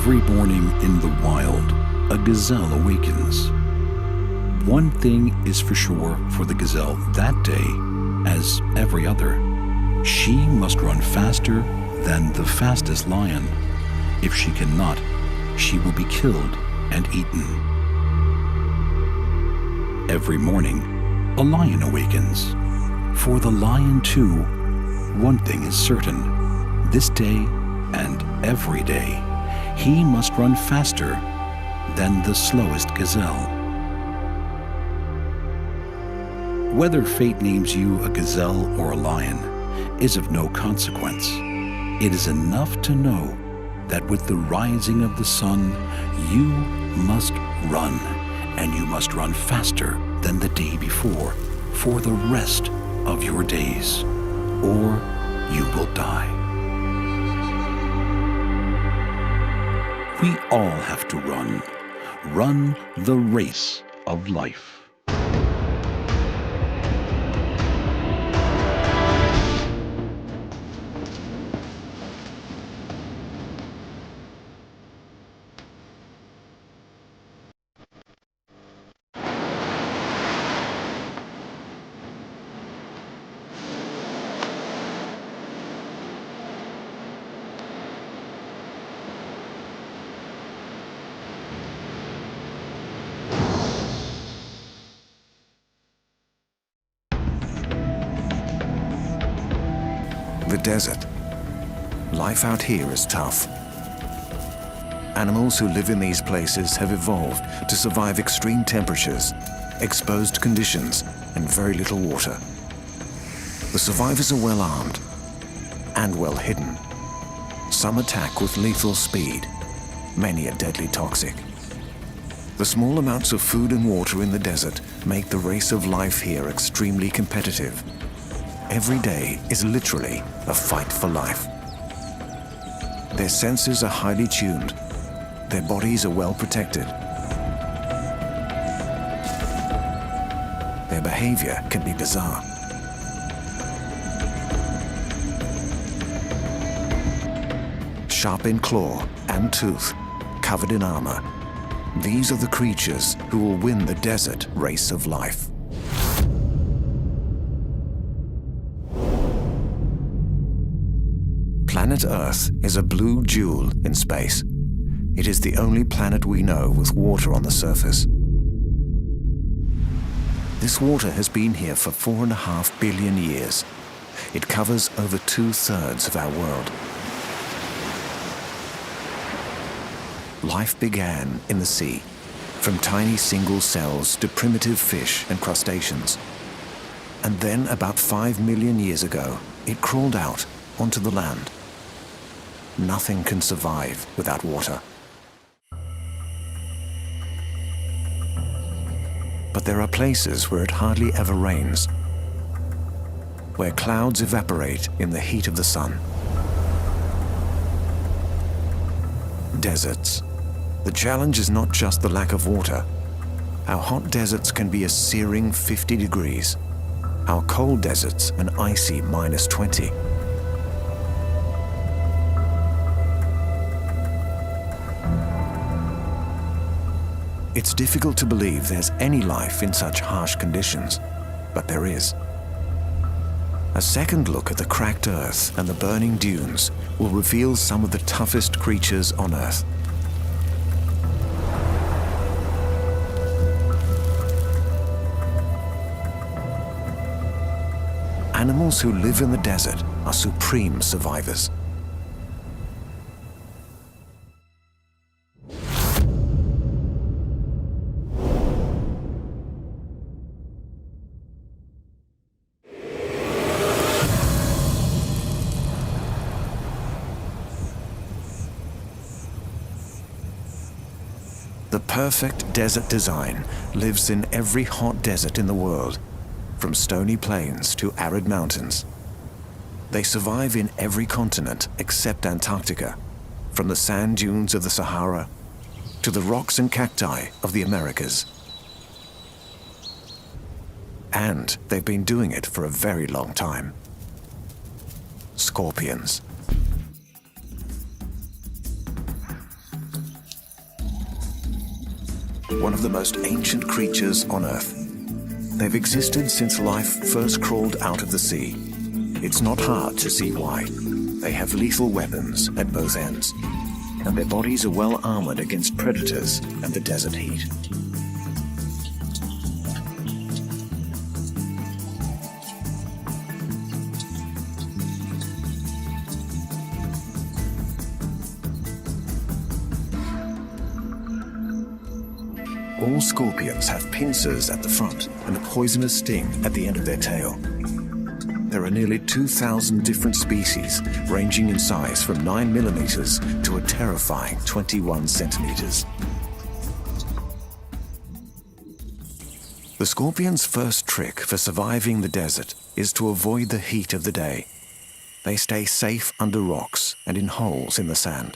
Every morning in the wild, a gazelle awakens. One thing is for sure for the gazelle that day, as every other. She must run faster than the fastest lion. If she cannot, she will be killed and eaten. Every morning, a lion awakens. For the lion too, one thing is certain. This day and every day, he must run faster than the slowest gazelle. Whether fate names you a gazelle or a lion is of no consequence. It is enough to know that with the rising of the sun, you must run, and you must run faster than the day before for the rest of your days, or you will die. We all have to run the race of life. The desert. Life out here is tough. Animals who live in these places have evolved to survive extreme temperatures, exposed conditions, and very little water. The survivors are well armed and well hidden. Some attack with lethal speed, many are deadly toxic. The small amounts of food and water in the desert make the race of life here extremely competitive. Every day is literally a fight for life. Their senses are highly tuned. Their bodies are well protected. Their behavior can be bizarre. Sharp in claw and tooth, covered in armor, these are the creatures who will win the desert race of life. Planet Earth is a blue jewel in space. It is the only planet we know with water on the surface. This water has been here for 4.5 billion years. It covers over 2/3 of our world. Life began in the sea, from tiny single cells to primitive fish and crustaceans. And then about 5 million years ago, it crawled out onto the land. Nothing can survive without water. But there are places where it hardly ever rains, where clouds evaporate in the heat of the sun. Deserts. The challenge is not just the lack of water. Our hot deserts can be a searing 50 degrees. Our cold deserts an icy -20. It's difficult to believe there's any life in such harsh conditions, but there is. A second look at the cracked earth and the burning dunes will reveal some of the toughest creatures on Earth. Animals who live in the desert are supreme survivors. The perfect desert design lives in every hot desert in the world, from stony plains to arid mountains. They survive in every continent except Antarctica, from the sand dunes of the Sahara to the rocks and cacti of the Americas. And they've been doing it for a very long time. Scorpions. one of the most ancient creatures on Earth. They've existed since life first crawled out of the sea. It's not hard to see why. They have lethal weapons at both ends, and their bodies are well armored against predators and the desert heat. All scorpions have pincers at the front and a poisonous sting at the end of their tail. There are nearly 2,000 different species, ranging in size from 9 millimeters to a terrifying 21 centimeters. The scorpion's first trick for surviving the desert is to avoid the heat of the day. They stay safe under rocks and in holes in the sand.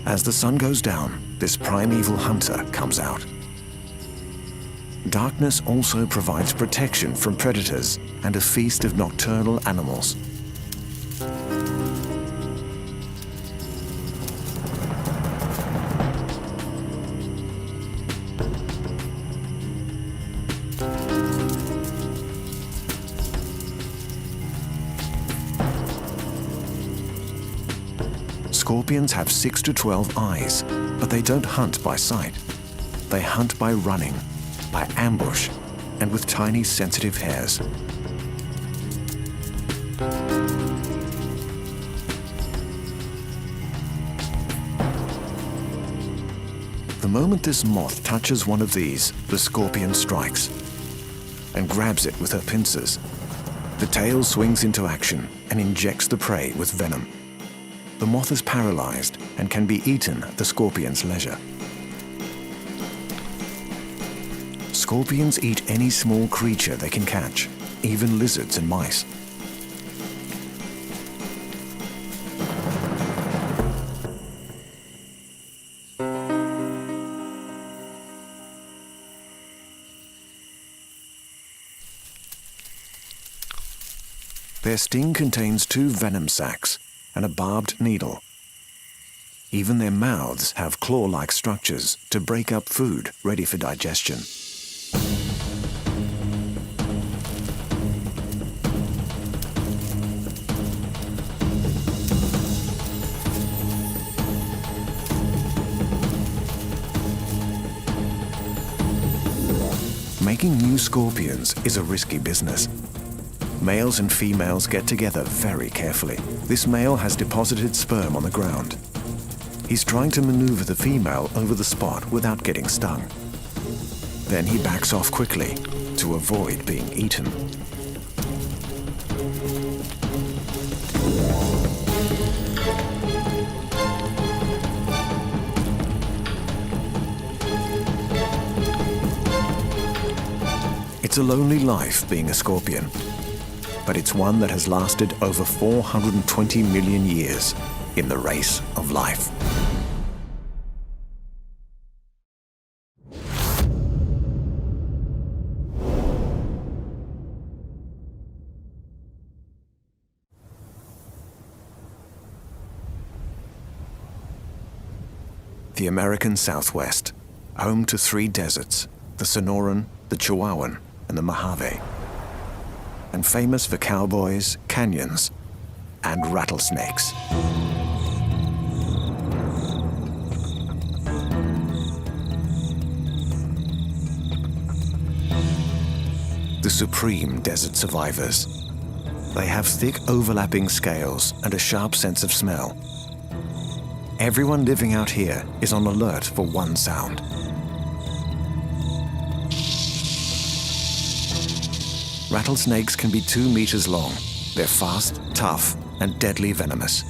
As the sun goes down, this primeval hunter comes out. Darkness also provides protection from predators and a feast of nocturnal animals. Scorpions have 6 to 12 eyes, but they don't hunt by sight. They hunt by running, by ambush, and with tiny sensitive hairs. The moment this moth touches one of these, the scorpion strikes and grabs it with her pincers. The tail swings into action and injects the prey with venom. The moth is paralyzed and can be eaten at the scorpion's leisure. Scorpions eat any small creature they can catch, even lizards and mice. Their sting contains 2 venom sacs and a barbed needle. Even their mouths have claw-like structures to break up food ready for digestion. Making new scorpions is a risky business. Males and females get together very carefully. This male has deposited sperm on the ground. He's trying to maneuver the female over the spot without getting stung. Then he backs off quickly to avoid being eaten. It's a lonely life being a scorpion, but it's one that has lasted over 420 million years in the race of life. The American Southwest, home to 3 deserts, the Sonoran, the Chihuahuan, and the Mojave, and famous for cowboys, canyons, and rattlesnakes. The supreme desert survivors. They have thick overlapping scales and a sharp sense of smell. Everyone living out here is on alert for one sound. Rattlesnakes can be 2 meters long. They're fast, tough, and deadly venomous.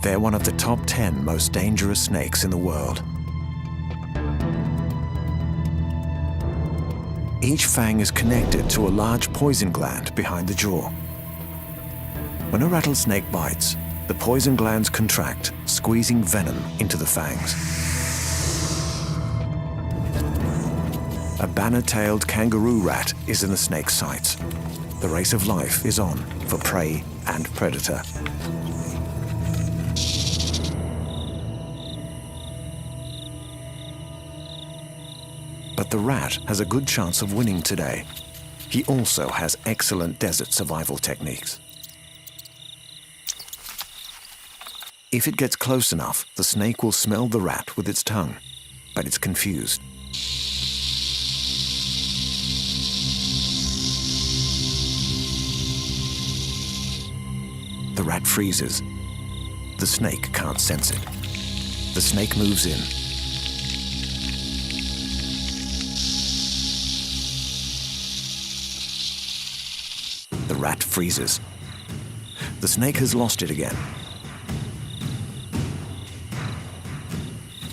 They're one of the top 10 most dangerous snakes in the world. Each fang is connected to a large poison gland behind the jaw. When a rattlesnake bites, The poison glands contract, squeezing venom into the fangs. A banner-tailed kangaroo rat is in the snake's sights. The race of life is on for prey and predator. But the rat has a good chance of winning today. He also has excellent desert survival techniques. If it gets close enough, the snake will smell the rat with its tongue, but it's confused. The rat freezes. The snake can't sense it. The snake moves in. The rat freezes. The snake has lost it again.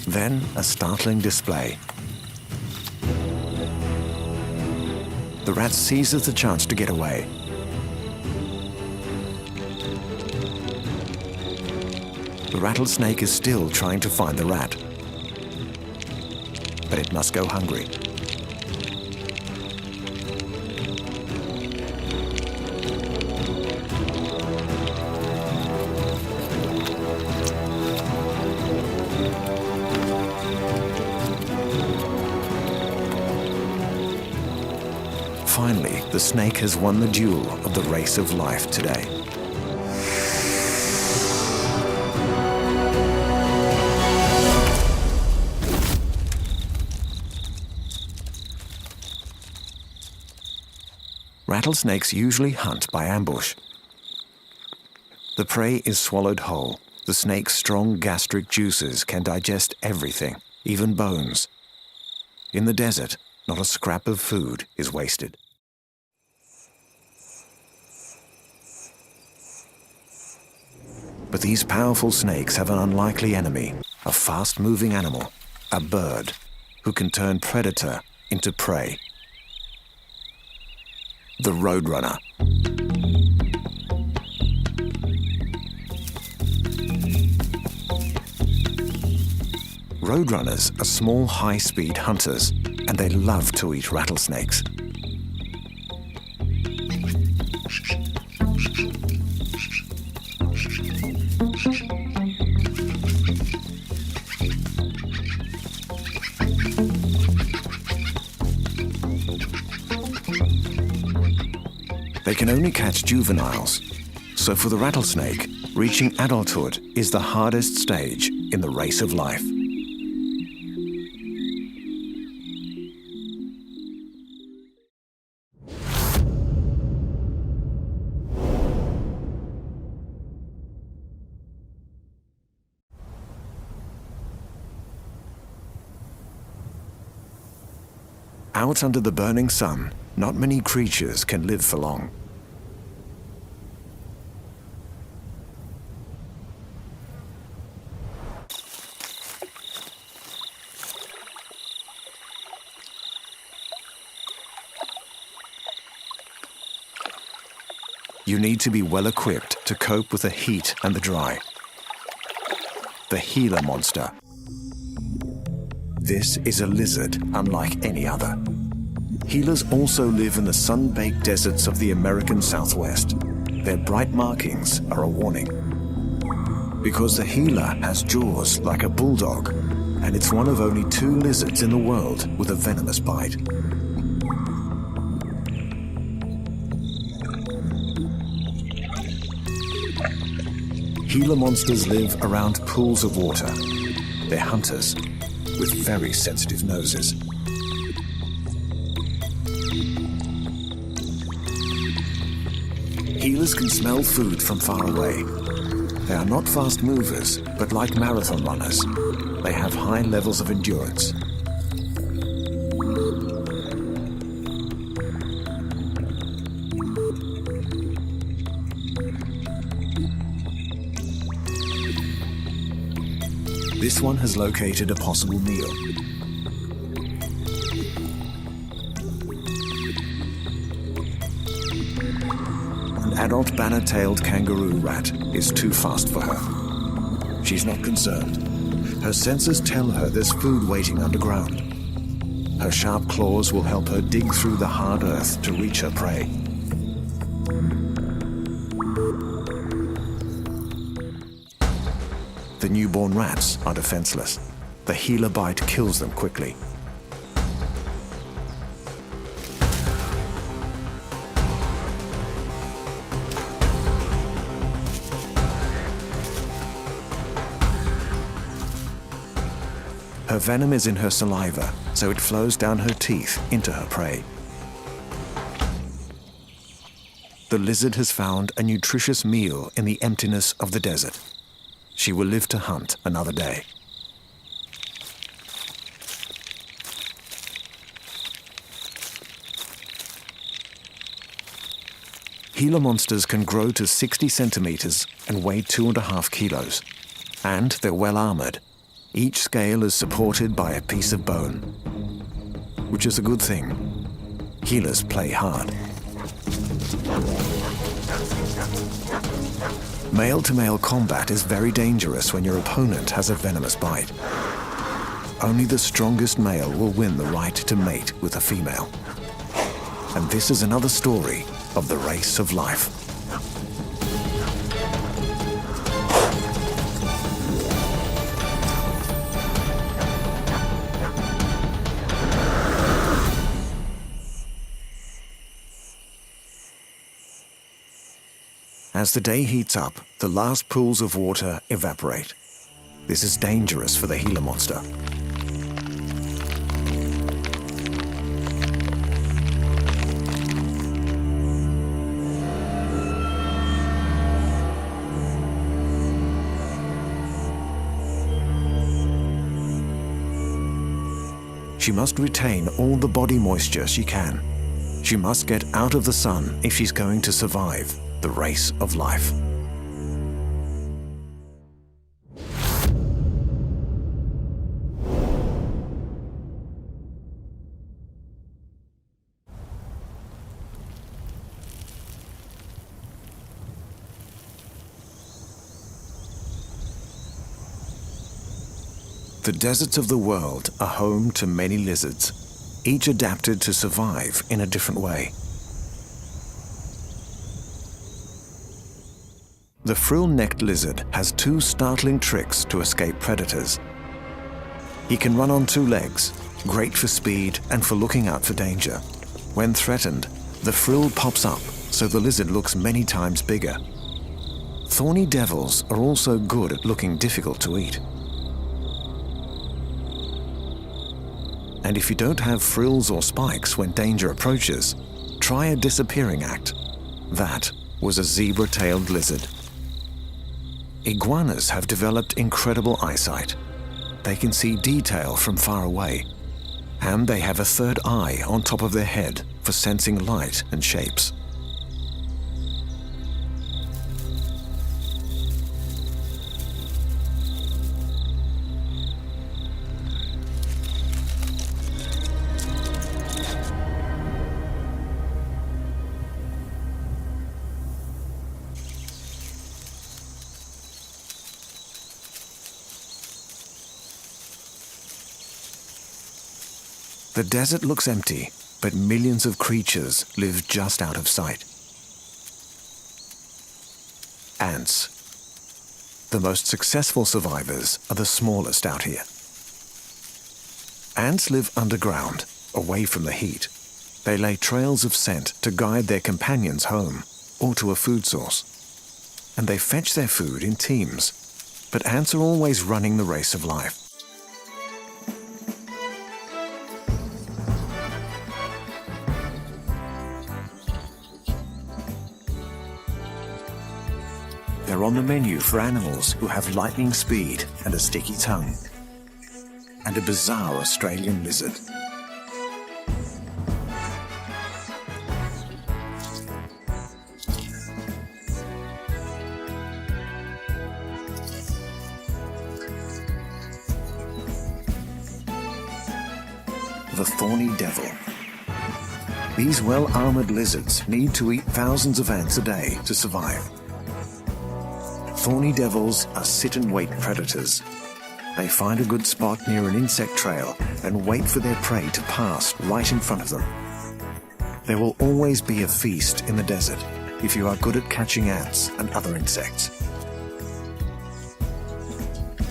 Then a startling display. The rat seizes the chance to get away. The rattlesnake is still trying to find the rat, but it must go hungry. Finally, the snake has won the duel of the race of life today. Rattlesnakes usually hunt by ambush. The prey is swallowed whole. The snake's strong gastric juices can digest everything, even bones. In the desert, not a scrap of food is wasted. But these powerful snakes have an unlikely enemy, a fast-moving animal, a bird, who can turn predator into prey. The roadrunner. Roadrunners are small, high-speed hunters, and they love to eat rattlesnakes. They can only catch juveniles, so for the rattlesnake, reaching adulthood is the hardest stage in the race of life. Out under the burning sun, not many creatures can live for long. You need to be well equipped to cope with the heat and the dry. The Gila monster. This is a lizard unlike any other. Gilas also live in the sun-baked deserts of the American Southwest. Their bright markings are a warning. Because the Gila has jaws like a bulldog, and it's one of only 2 lizards in the world with a venomous bite. Gila monsters live around pools of water. They're hunters with very sensitive noses. Gilas can smell food from far away. They are not fast movers, but like marathon runners, they have high levels of endurance. This one has located a possible meal. An adult banner-tailed kangaroo rat is too fast for her. She's not concerned. Her senses tell her there's food waiting underground. Her sharp claws will help her dig through the hard earth to reach her prey. The newborn rats are defenseless. The healer bite kills them quickly. Her venom is in her saliva, so it flows down her teeth into her prey. The lizard has found a nutritious meal in the emptiness of the desert. She will live to hunt another day. Gila monsters can grow to 60 centimeters and weigh 2.5 kilos. And they're well armored. Each scale is supported by a piece of bone, which is a good thing. Healers play hard. Male-to-male combat is very dangerous when your opponent has a venomous bite. Only the strongest male will win the right to mate with a female. And this is another story of the race of life. As the day heats up, the last pools of water evaporate. This is dangerous for the Gila monster. She must retain all the body moisture she can. She must get out of the sun if she's going to survive the race of life. The deserts of the world are home to many lizards, each adapted to survive in a different way. The frill-necked lizard has two startling tricks to escape predators. He can run on two legs, great for speed and for looking out for danger. When threatened, the frill pops up, so the lizard looks many times bigger. Thorny devils are also good at looking difficult to eat. And if you don't have frills or spikes when danger approaches, try a disappearing act. That was a zebra-tailed lizard. Iguanas have developed incredible eyesight. They can see detail from far away, and they have a third eye on top of their head for sensing light and shapes. The desert looks empty, but millions of creatures live just out of sight. Ants. The most successful survivors are the smallest out here. Ants live underground, away from the heat. They lay trails of scent to guide their companions home or to a food source. And they fetch their food in teams. But ants are always running the race of life. They're on the menu for animals who have lightning speed and a sticky tongue. And a bizarre Australian lizard. The thorny devil. These well-armored lizards need to eat thousands of ants a day to survive. Thorny devils are sit-and-wait predators. They find a good spot near an insect trail and wait for their prey to pass right in front of them. There will always be a feast in the desert if you are good at catching ants and other insects.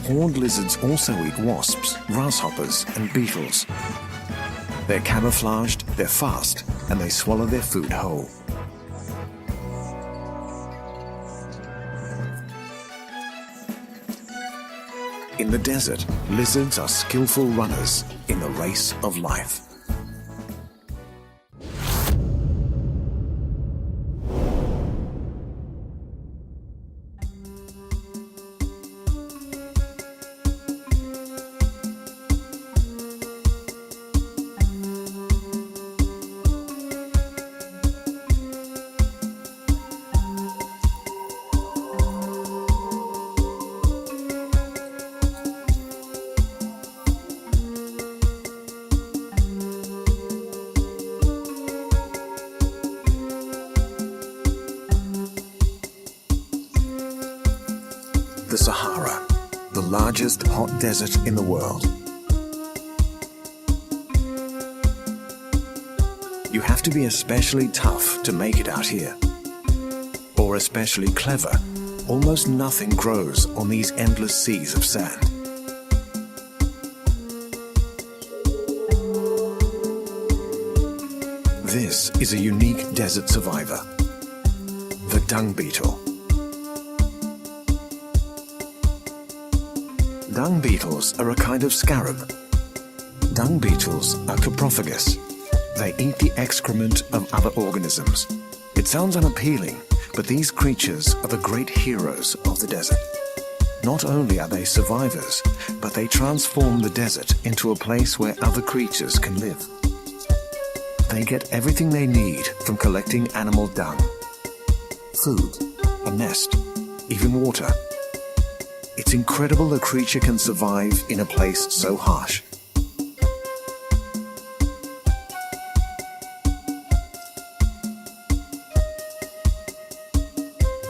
Horned lizards also eat wasps, grasshoppers, and beetles. They're camouflaged, they're fast, and they swallow their food whole. In the desert, lizards are skillful runners in the race of life. The Sahara, the largest hot desert in the world. You have to be especially tough to make it out here. Or especially clever. Almost nothing grows on these endless seas of sand. This is a unique desert survivor, the dung beetle. Dung beetles are a kind of scarab. Dung beetles are coprophagous. They eat the excrement of other organisms. It sounds unappealing, but these creatures are the great heroes of the desert. Not only are they survivors, but they transform the desert into a place where other creatures can live. They get everything they need from collecting animal dung. Food, a nest, even water. It's incredible a creature can survive in a place so harsh.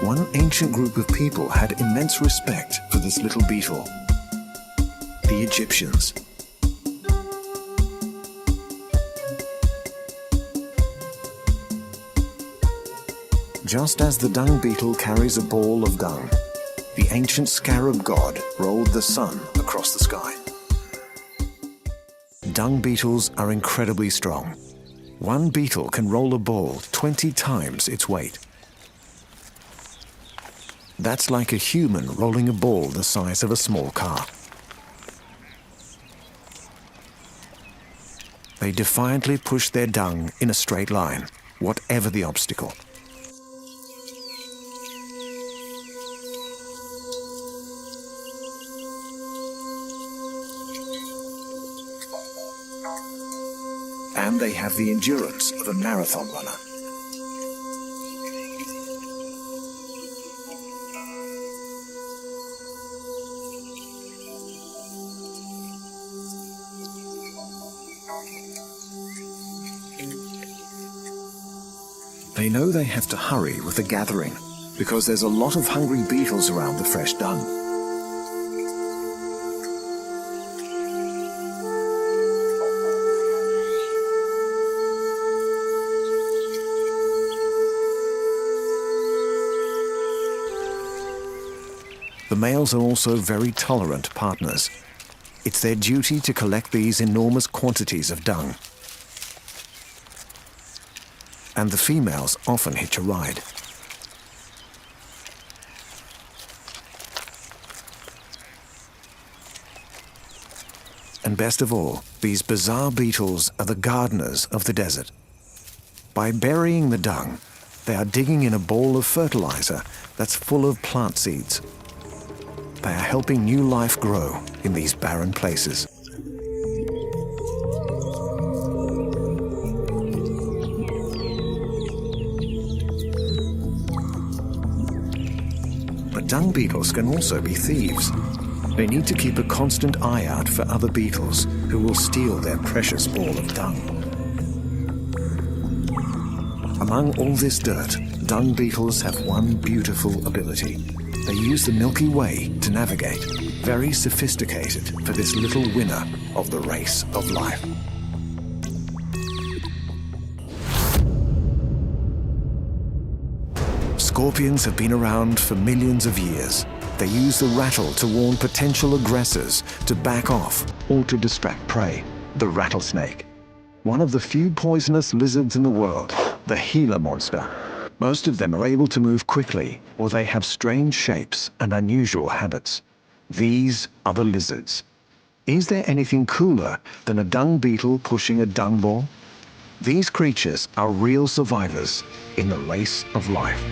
One ancient group of people had immense respect for this little beetle, the Egyptians. Just as the dung beetle carries a ball of dung, the ancient scarab god rolled the sun across the sky. Dung beetles are incredibly strong. One beetle can roll a ball 20 times its weight. That's like a human rolling a ball the size of a small car. They defiantly push their dung in a straight line, whatever the obstacle. And they have the endurance of a marathon runner. They know they have to hurry with the gathering because there's a lot of hungry beetles around the fresh dung. The males are also very tolerant partners. It's their duty to collect these enormous quantities of dung. And the females often hitch a ride. And best of all, these bizarre beetles are the gardeners of the desert. By burying the dung, they are digging in a bowl of fertilizer that's full of plant seeds. They are helping new life grow in these barren places. But dung beetles can also be thieves. They need to keep a constant eye out for other beetles who will steal their precious ball of dung. Among all this dirt, dung beetles have one beautiful ability. They use the Milky Way to navigate, very sophisticated for this little winner of the race of life. Scorpions have been around for millions of years. They use the rattle to warn potential aggressors to back off or to distract prey. The rattlesnake, one of the few poisonous lizards in the world, the Gila monster. Most of them are able to move quickly, or they have strange shapes and unusual habits. These are the lizards. Is there anything cooler than a dung beetle pushing a dung ball? These creatures are real survivors in the race of life.